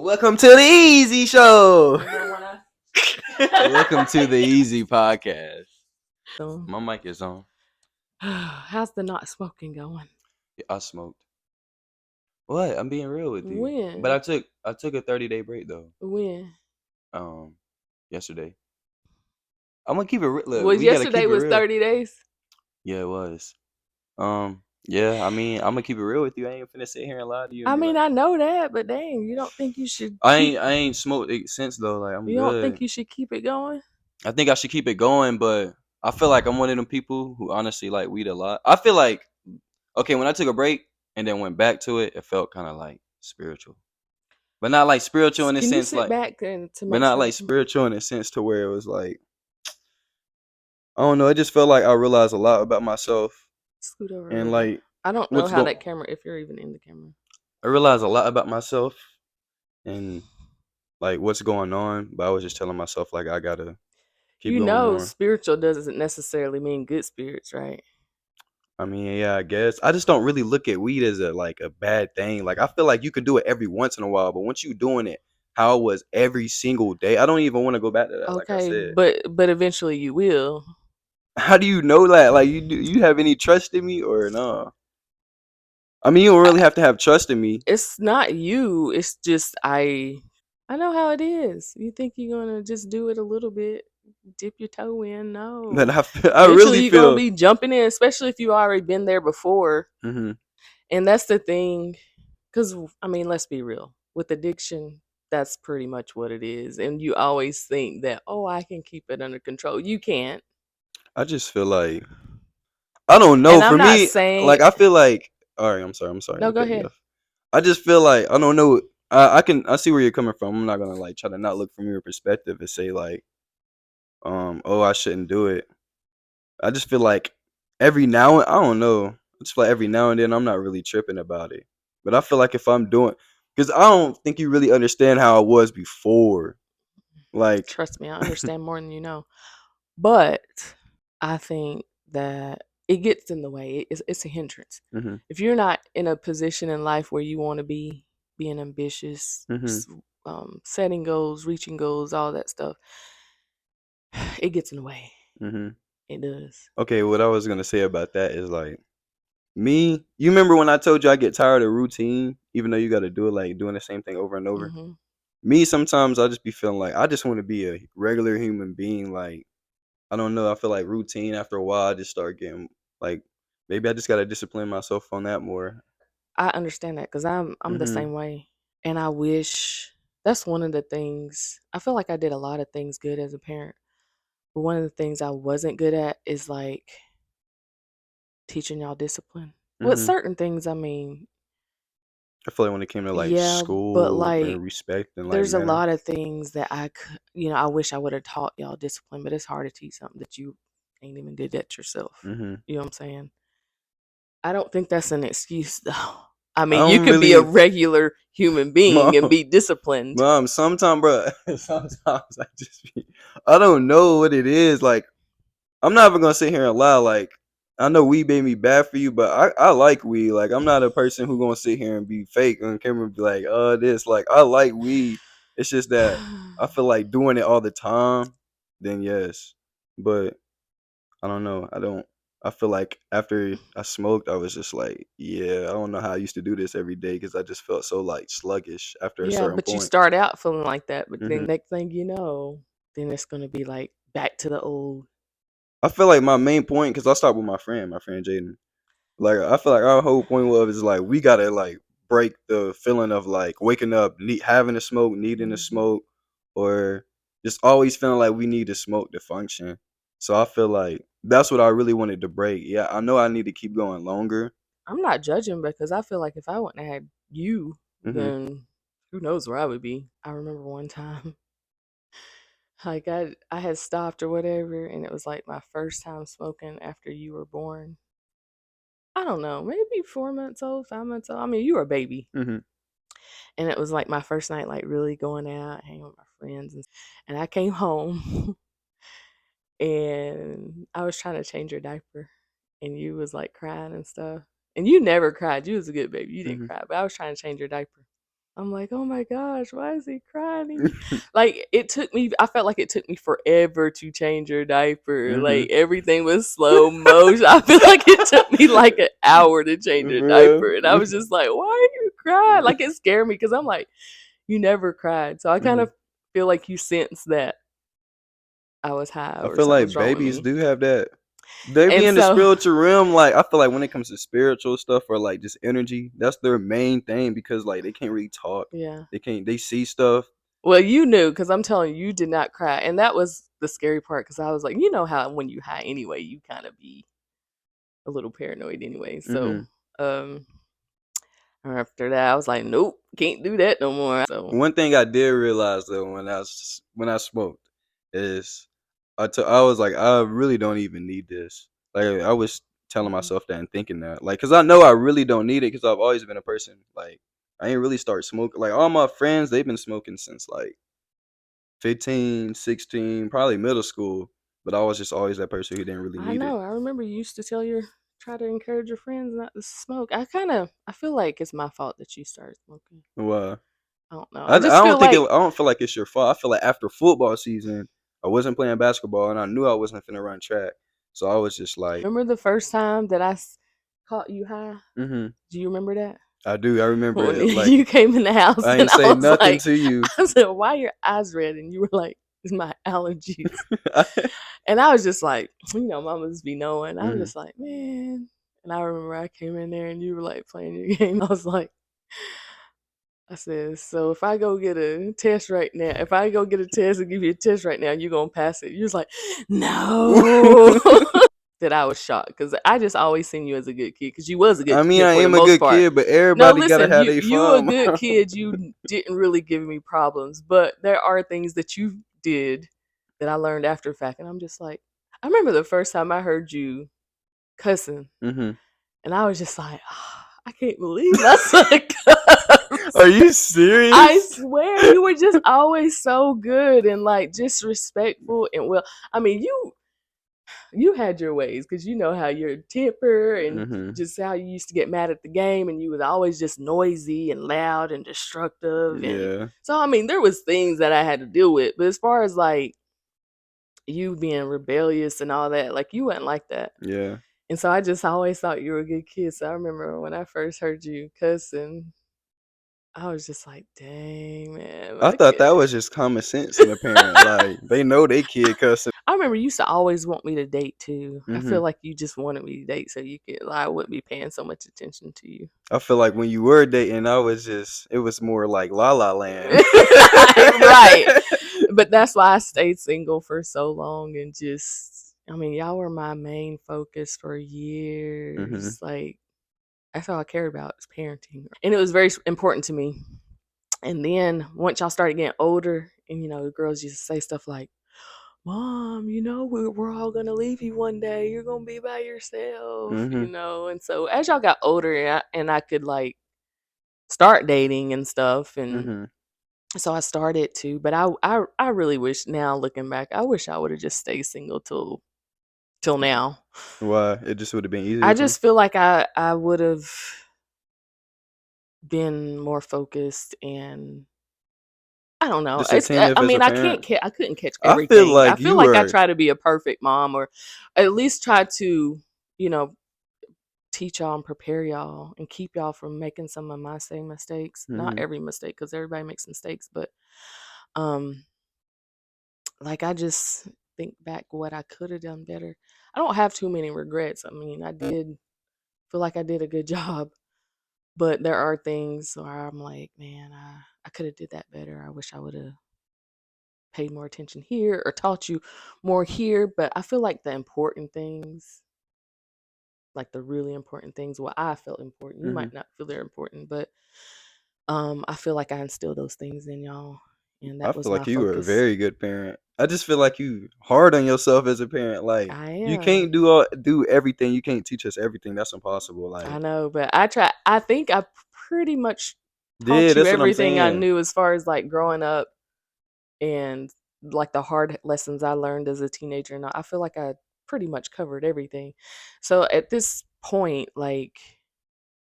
Welcome to the Easy Show. Remember when I Welcome to the Easy Podcast. So, My mic is on. how's the not smoking going? Yeah, I smoked. What? I'm being real with you. When? But I took a 30-day break though. When? Yesterday. I'm gonna keep it real. Look, Well, we gotta yesterday keep it was real. 30 days. Yeah, it was. Yeah. I mean, I'm gonna keep it real with you. I ain't finna sit here and lie to you. And I be mean, like, I know that, but dang, you don't think you should I keep ain't smoked it since though. Like I'm you don't think good. you should keep it going? I think I should keep it going, but I feel like I'm one of them people who honestly like weed a lot. I feel like okay, when I took a break and then went back to it, it felt kind of like spiritual, but not like spiritual in the Can you sense sit like, back and to but make not sure? like spiritual in the sense to where it was like I don't know. It just felt like I realized a lot about myself Scoot over a and little. like I don't know what's how going. that camera, if you're even in the camera. I realized a lot about myself and like what's going on, but I was just telling myself like I gotta keep You going know, more. spiritual doesn't necessarily mean good spirits, right? I mean, yeah, I guess. I just don't really look at weed as a bad thing. Like I feel like you could do it every once in a while, but once you doing it how it was every single day, I don't even want to go back to that. Like I Okay, said, but eventually you will. how do you know that? Like you have any trust in me or no? I mean, you don't really have to have trust in me. It's not you. It's just I know how it is. You think you're gonna just do it a little bit, dip your toe in. But No. I Eventually really you're gonna feel. be jumping in, especially if you already been there before. Hmm. And that's the thing. Cause I mean, let's be real. With addiction, that's pretty much what it is. And you always think that, oh, I can keep it under control. You can't. I just feel like I don't know. And I'm For not me, saying like I feel like. All right, I'm sorry. I'm sorry no, to go cut you ahead. off. I just feel like I don't know. I see where you're coming from. I'm not gonna like try to not look from your perspective and say like oh I shouldn't do it. I just feel like every now and I don't know. I just feel like every now and then I'm not really tripping about it. But I feel like if I'm doing because I don't think you really understand how I was before. Like Trust me, I understand more than you know. But I think that it gets in the way. It's a hindrance. mhm, If you're not in a position in life where you want to be, being ambitious, mhm, setting goals, reaching goals, all that stuff, it gets in the way. mhm. It does. Okay, what I was gonna say about that is like me. You remember when I told you I get tired of routine, even though you got to do it like doing the same thing over and over. Hmm. Me sometimes I just be feeling like I just want to be a regular human being. Like I don't know. I feel like routine after a while. I just start getting like maybe I just gotta discipline myself on that more. I understand that because I'm the Mhm. same way, and I wish that's one of the things. I feel like I did a lot of things good as a parent, but one of the things I wasn't good at is like teaching y'all discipline. With Mhm. certain things, I mean, I feel like when it came to like yeah, but school or like respect and like there's a manner. lot of things that I could, I wish I would have taught y'all discipline, but it's hard to teach something that you ain't even did that yourself. Mhm. You know what I'm saying? I don't think that's an excuse though. I I mean, you don't could be a really, regular human being and mom. be disciplined. Mom, sometimes, bro, sometimes I just be, I don't know what it is. Like, I'm not even gonna sit here and lie. Like, I know weed made me bad for you, but I like weed. Like, I'm not a person who gonna sit here and be fake on camera and be like, oh, this. Like, I like weed. It's just that I feel like doing it all the time. Then yes, but I don't know. I don't. I feel like after I smoked, I was just like, yeah, I don't know how I used to do this every day because I just felt so like sluggish after a Yeah, certain but you point. start out feeling like that, but then Hmm. next thing you know, then it's gonna be like back to the old. I feel like my main point because I stopped with my friend Jaden. Like I feel like our whole point was is like we gotta like break the feeling of like waking up, having to smoke, needing to Mhm. smoke, or just always feeling like we need to smoke to function. So I feel like that's what I really wanted to break. Yeah, I know I need to keep going longer. I'm not judging because I feel like if I wouldn't have had you, Hmm. then who knows where I would be. I remember one time, like I had stopped or whatever, and it was like my first time smoking after you were born. I don't know, maybe 4 months old, 5 months old. I mean, you were a baby, Hmm. and it was like my first night, like really going out, hanging with my friends, and I came home, and I was trying to change your diaper, and you was like crying and stuff, and you never cried. You was a good baby. You didn't Hmm. cry, but I was trying to change your diaper. I'm like, oh my gosh, why is he crying? Like I felt like it took me forever to change your diaper. Hmm. Like everything was slow motion. I feel like it took me like an hour to change your For diaper. And I was just like, why are you crying? Like it scared me because I'm like, you never cried. So I kind real. of feel like you sensed that I was high I or feel something like was wrong with babies me. do have that. They be And in the so, spiritual realm. Like I feel like when it comes to spiritual stuff or like just energy, that's their main thing because like they can't really talk. yeah. They can't. They see stuff. Well, you knew because I'm telling you, you did not cry. And that was the scary part because I was like, you know how when you high anyway, you kind of be a little paranoid anyway. So, Hmm. um, after that, I was like, nope, can't do that no more. So, One thing I did realize though when I smoked is I was like I really don't even need this. Like I was telling mhm. myself that and thinking that like because I know I really don't need it because I've always been a person like I ain't really start smoking. Like all my friends they've been smoking since like 15, 16, probably middle school. But I was just always that person who didn't really I need it. know. I remember you used to try to encourage your friends not to smoke. I feel like it's my fault that you started smoking. Well, I don't know. I I just feel I like don't feel like it's your fault. I feel like after football season, I wasn't playing basketball and I knew I wasn't finna run track. So I was just like, remember the first time that caught you high? mm-hmm. Do you remember that? I do. I remember When it. Like you came in the house I and ain't I say was nothing like, to you. I said, why are your eyes red? And you were like, it's my allergies. And I was just like, mamas be knowing. I was Hmm. just like, man. And I remember I came in there and you were like playing your game. I was like, I said, so if I go get a test right now, if I go get a test and give you a test right now, you gonna pass it. You was like, no. That I was shocked because I just always seen you as a good kid because you was a good I mean, kid I for the am a most good part. kid, but No, everybody gotta listen, have you their you a fun. good kid. You didn't really give me problems, but there are things that you did that I learned after the fact, and I'm just like, I remember the first time I heard you cussing, Hmm. and I was just like, I can't believe my son cussed. Are you I serious? swear you were just always so good and like just respectful and well. I mean, you had your ways because you know how your temper and Hmm. just how you used to get mad at the game and you was always just noisy and loud and destructive and Yeah, so I mean there was things that I had to deal with but as far as like you being rebellious and all that like you wasn't like that yeah. and so I just always thought you were a good kid so I remember when I first heard you cussing I was just like dang man I my thought kid that was just common sense in a parent. Like they know they kid cussing. I remember you used to always want me to date too. I Hmm. feel like you just wanted me to date so you could I wouldn't be paying so much attention to you. I feel like when you were dating, I was just it was more like La La Land. Right. But that's why I stayed single for so long and just I mean, y'all were my main focus for Hmm. years. Like that's all I cared about is parenting. And it was very important to me. And then once y'all started getting older and the girls used to say stuff like Mom, we're all gonna leave you one day. You're gonna be by yourself, Hmm. And so as y'all got older and I could like start dating and stuff, and Hmm. so I started to. But I really wish now looking back, I wish I would have just stayed single till now. Why? It just would have been I easier for me. just feel like I would have been more focused and I don't know. Just It's attentive I as a mean parent. I couldn't catch I feel everything. I like feel you like I were. try to be a perfect mom or at least try to, you know, teach y'all and prepare y'all and keep y'all from making some of my same mistakes. Not Hmm. every mistake because everybody makes mistakes, but um like I just think back what I could have done better. I don't have too many regrets. I mean, I did feel like I did a good job, but there are things where I'm like, man, I could have did that better. I wish I would have paid more attention here or taught you more here, but I feel like the important things, like the really important things, what I felt important, you Hmm. might not feel they're important, but I feel like I instilled those things in y'all, and I that was feel my like you were a focus. very good parent. I just feel like you hard on yourself as a parent. Like I you can't am. do everything. You can't teach us everything. That's impossible. I Like know, but I try. I think I pretty much yeah, taught you that's what I'm everything I saying. knew as far as like growing up and like the hard lessons I learned as a teenager. And I feel like I pretty much covered everything. So at this point, like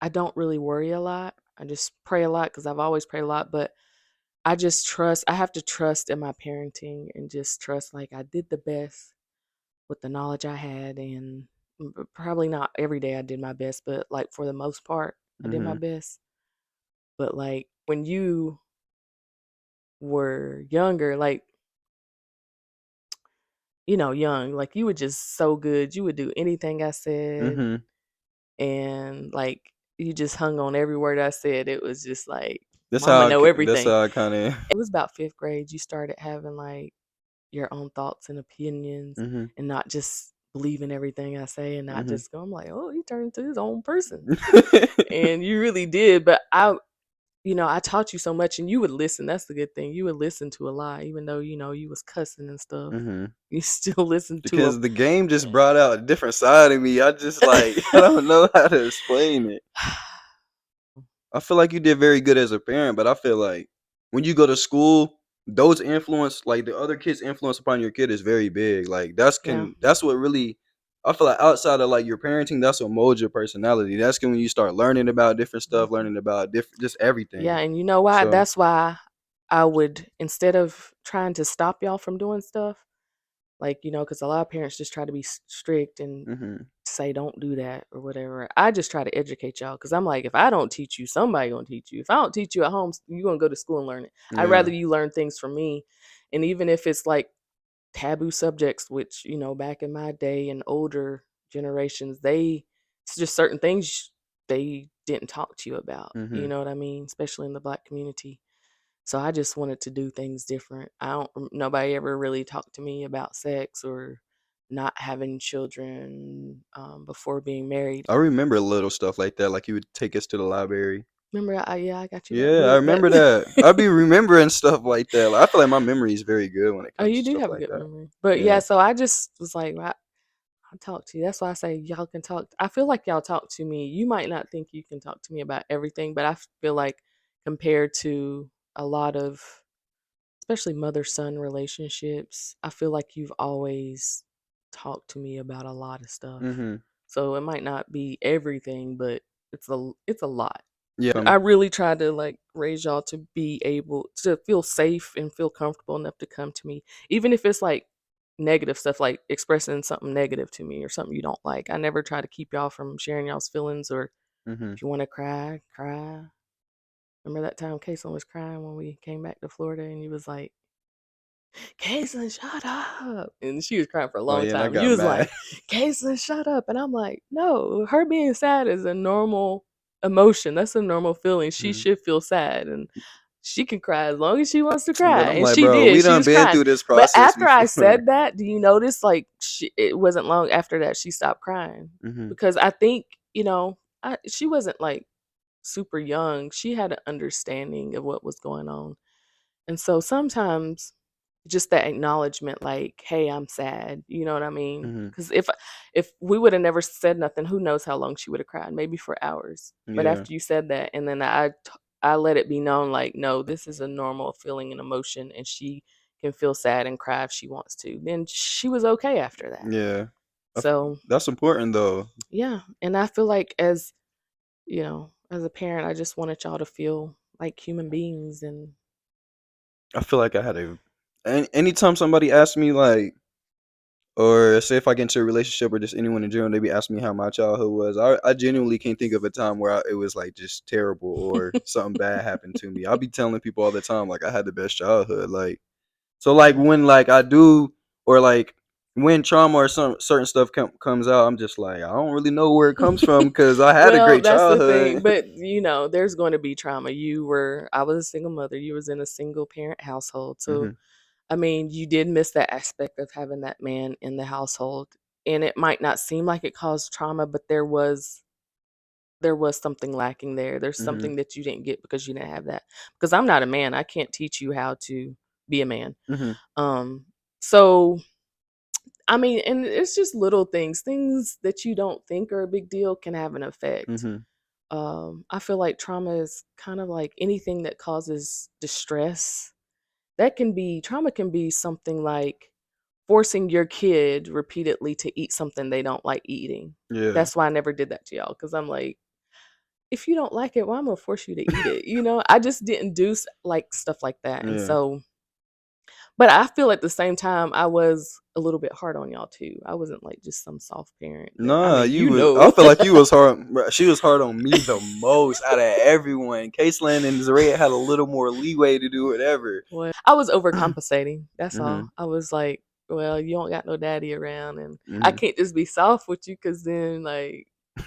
I don't really worry a lot. I just pray a lot because I've always prayed a lot, but I have to trust in my parenting and just trust like I did the best with the knowledge I had. And probably not every day I did my best, but like for the most part, I did my Mhm. best. But like when you were younger, like, young, like you were just so good. You would do anything I said, Mhm. and like you just hung on every word I said. It was just like, That's Mama how I know k that's everything. how I kinda It was about fifth grade you started having like your own thoughts and opinions, Mhm. and not just believing everything I say, and not Mhm. just going like, oh, he turned into his own person. And you really did. But I taught you so much and you would listen. That's the good thing. You would listen to a lot, even though, you was cussing and stuff. Mhm. You still listen to a Because the game just brought out a different side of me. I just, like, I don't know how to explain it. I feel like you did very good as a parent, but I feel like when you go to school, those influence, like the other kids' influence upon your kid is very big. Like Yeah. that's what really I feel like outside of like your parenting, that's what molds your personality. That's when you start learning about different stuff, Mhm. learning about different just Yeah, everything. and you know why? So, That's why I would, instead of trying to stop y'all from doing stuff, like, because a lot of parents just try to be strict and mhm. say don't do that or whatever. I just try to educate y'all because I'm like, if I don't teach you, somebody gonna teach you. If I don't teach you at home, you're gonna go to school and learn it. I'd Yeah. rather you learn things from me. And even if it's like taboo subjects, which, back in my day and older generations, it's just certain things they didn't talk to you about. You Mhm. know what I mean? Especially in the Black community. So I just wanted to do things different. Nobody ever really talked to me about sex or not having children before being married. I remember little stuff like that, like you would take us to the library. Remember, yeah, I got you that Yeah, I book. remember that. I be remembering stuff like that. Like, I feel like my memory is very good when it Oh, comes you to do stuff have a like good that. memory. But yeah, Yeah. so I just was like, I'll talk to you. That's why I say y'all can talk. I feel like y'all talk to me. You might not think you can talk to me about everything, but I feel like compared to a lot of, especially mother-son relationships, I feel like you've always talked to me about a lot of stuff. Mhm. So it might not be everything, but it's a lot. Yeah. I really try to like raise y'all to be able to feel safe and feel comfortable enough to come to me, even if it's like negative stuff, like expressing something negative to me or something you don't like. I never try to keep y'all from sharing y'all's feelings, or Mhm. if you want to cry, cry. Remember that time Kason was crying when we came back to Florida and he was like, Kason, shut up. And she was crying for a Oh long yeah, and I time. You got was like, mad. Kason, shut up. And I'm like, no, her being sad is a normal emotion. That's a normal feeling. She Mhm. should feel sad and she can cry as long as she wants to But cry. I'm And like, she bro, we did. She done was been crying. through this But process after I before. said that, do you notice like it wasn't long after that she stopped crying? Mhm. Because I think, she wasn't like super young. She had an understanding of what was going on. And so sometimes just that acknowledgement, like, "Hey, I'm sad," you know what I mean? Mhm. Because if we woulda never said nothing, who knows how long she woulda cried, maybe for hours. But Yeah. after you said that, and then I let it be known, like, "No, this is a normal feeling and emotion, and she can feel sad and cry if she wants to," then she was okay after that. Yeah. So, That's important though. yeah, and I feel like as a parent, I just wanted y'all to feel like human beings and I feel like I had anytime somebody asks me like, or say if I get into a relationship or just anyone in general, they be asking me how my childhood was. I genuinely can't think of a time where it was like just terrible or something bad happened to me. I'll be telling people all the time like I had the best childhood. Like so like Yeah. when like I do or like when trauma or some certain stuff comes out, I'm just like I don't really know where it comes from because I had a Well, great that's the thing, childhood. but, there's going to be trauma. I was a single mother, you was in a single parent household, so, Hmm. I mean, you did miss that aspect of having that man in the household, and it might not seem like it caused trauma, but there was something lacking there. There's Hmm. something that you didn't get because you didn't have that. Because I'm not a man, I can't teach you how to be a man. Hmm. Um, so, I mean, and it's just little things that you don't think are a big deal can have an effect. Hmm. I feel like trauma is kind of like anything that causes distress. Trauma can be something like forcing your kid repeatedly to eat something they don't like eating. Yeah. That's why I never did that to y'all, because I'm like, if you don't like it, well, I'm gonna force you to eat it. I just didn't do like stuff like that. And Yeah. so, but I feel at the same time I was a little bit hard on y'all too. I wasn't like just some soft parent. I Nah, mean, you was. I you feel like you was hard. Bruh, she was hard on me the most out of everyone. Caseland and Zaria had a little more leeway to do whatever. Well, I was overcompensating. That's Mhm. all. I was like, well, you don't got no daddy around, and I Mhm. can't just be soft with you because then, like,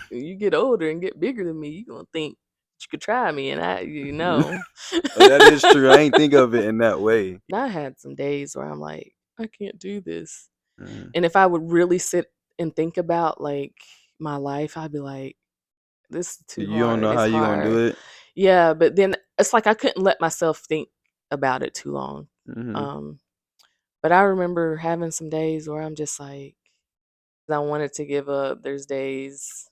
when you get older and get bigger than me, you gonna think you could try me, and That is true. I ain't think of it in that way. I had some days where I'm like, I can't do this, Mhm. and if I would really sit and think about like my life, I'd be like, this is too You don't hard. know how It's you gonna do hard. it. Yeah, but then it's like I couldn't let myself think about it too long. Mhm. Um, But I remember having some days where I'm just like, I wanted to give up. There's days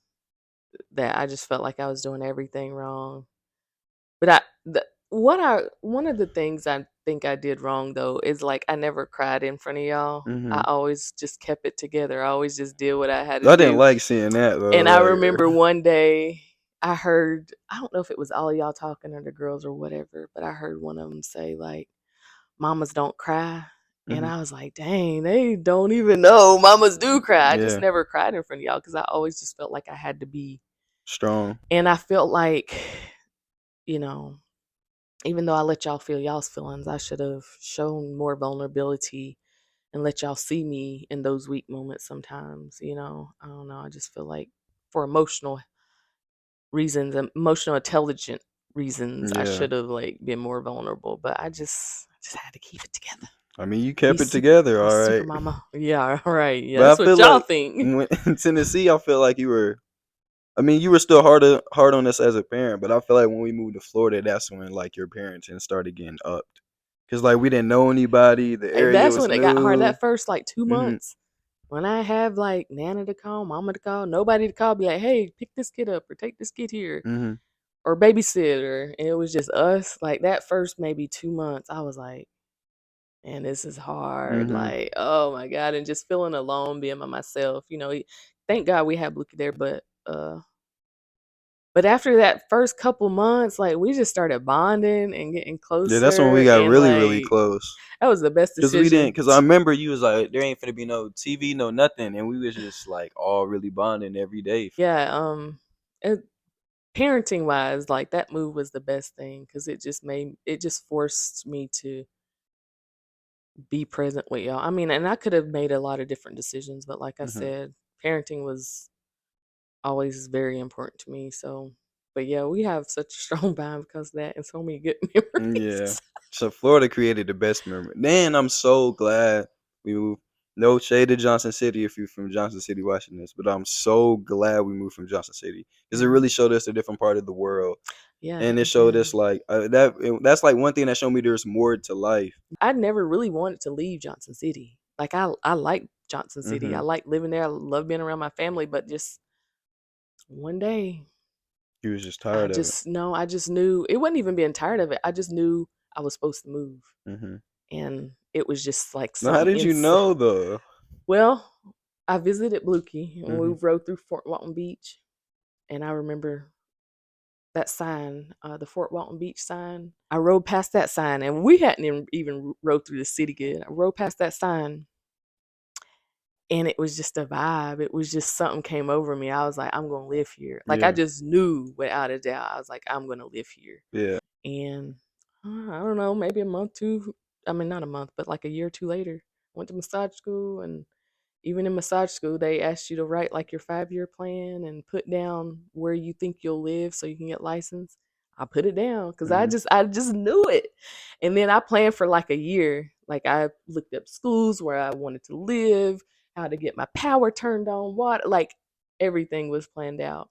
that I just felt like I was doing everything wrong. But one of the things I think I did wrong though is like I never cried in front of y'all. I Mhm. always just kept it together. I always just did what I had to I didn't do. like seeing that though. And I Like, remember one day I don't know if it was all of y'all talking or the girls or whatever, but I heard one of them say like, mamas don't cry. And mhm. I was like, dang, they don't even know mamas do cry. I just Yeah, never cried in front of y'all because I always just felt like I had to be. strong. And I felt like, you know, even though I let y'all feel y'all's feelings, I should have shown more vulnerability and let y'all see me in those weak moments sometimes. I don't know. I just feel like for emotional reasons, emotional intelligent reasons, I Yeah. should have like been more vulnerable. But I just had to keep it together. I mean, you Be kept it super, together, be all super right. mama. Yeah, right. Yeah, But that's I what feel y'all like think. when in Tennessee, I feel like you were. I mean, you were still hard on us as a parent, but I feel like when we moved to Florida, that's when like your parents and started getting upped, cause like we didn't know anybody, the And area that's was when it got hard. new. That first like two Mhm. months, when I have like Nana to call, Mama to call, nobody to call, be like, hey, pick this kid up or take this kid here Mhm. or babysitter, and it was just us. Like that first maybe 2 months, I was like, man, this is hard. Mhm. Like, oh my god, and just feeling alone, being by myself. Thank God we had Blukey there, but after that first couple months, like, we just started bonding and getting Yeah, that's when we closer, got and, really really like, close. that was the best Cause we didn't. decision. Cause I remember you was like, there ain't finna be no TV, no nothing, and we was just like all really bonding every day. Yeah, parenting-wise, like, that move was the best thing because it just forced me to be present with y'all. I mean, and I could have made a lot of different decisions, but like I Mhm. said, parenting was always very important to me, so but, yeah, we have such a strong bond because of that and so many good Yeah. memories. So Florida created the best memory. Man, I'm so glad we moved. No shade to Johnson City if you're from Johnson City watching this, but I'm so glad we moved from Johnson City because it Mhm. really showed us a different part of the world, Yeah, and it it showed did. us like that's like one thing that showed me there's more to life. I never really wanted to leave Johnson City. Like, I like Johnson City. I Mhm. like living there. I love being around my family, but just one day, He was just tired of it. I just knew it wasn't even being tired of it. I just knew I was supposed to move, Mhm. and it was just like Now, how something did you know though? well, I visited Blukey, and we Mhm. rode through Fort Walton Beach, and I remember that sign, the Fort Walton Beach sign. I rode past that sign, and we hadn't even rode through the city good. I rode past that sign, and it was just a vibe. It was just something came over me. I was like, I'm gonna live here. Like, I Yeah. just knew without a doubt. I was like, I'm gonna live here. Yeah. And I don't know, maybe a month, two. I mean, not a month, but like a year or two later, went to massage school, and even in massage school, they asked you to write like your 5-year plan and put down where you think you'll live so you can get licensed. I put it down because I Mhm. just I just knew it. And then I planned for like a year. Like, I looked up schools where I wanted to live, how to get my power turned on, water, like everything was planned out.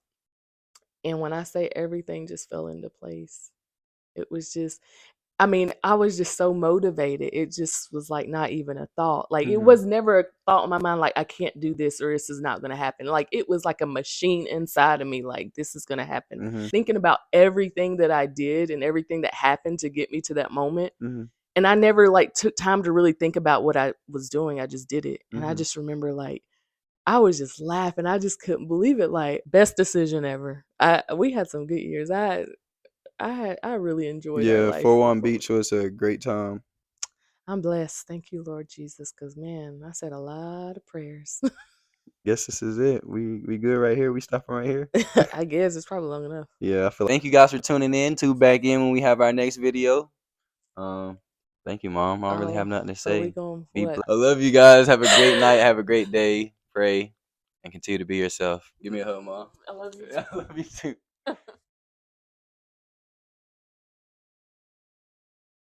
And when I say everything just fell into place, it was just I mean, I was just so motivated. It just was like not even a thought. Like, it Mhm. was never a thought in my mind like I can't do this or this is not going to happen. Like, it was like a machine inside of me like this is going to happen. Mhm. Thinking about everything that I did and everything that happened to get me to that moment. Mhm. And I never like took time to really think about what I was doing. I just did it. And I Mhm. just remember like I was just laughing. I just couldn't believe it. Like, best decision ever. We had some good years. I really enjoyed our Yeah, life Fort in One Fort Beach was a great time. I'm blessed. Thank you, Lord Jesus, because man, I said a lot of prayers. Guess this is it. We good right here. We stopping right here. I guess it's probably long enough. Yeah, I feel. Thank you guys for tuning in. Tune back in when we have our next video. Um, Thank you, Mom. I don't really have Oh, nothing to so we say. going Be what? blessed. I love you guys. Have a great night. Have a great day. Pray and continue to be yourself. Give me a hug, Mom. I love you I love you too.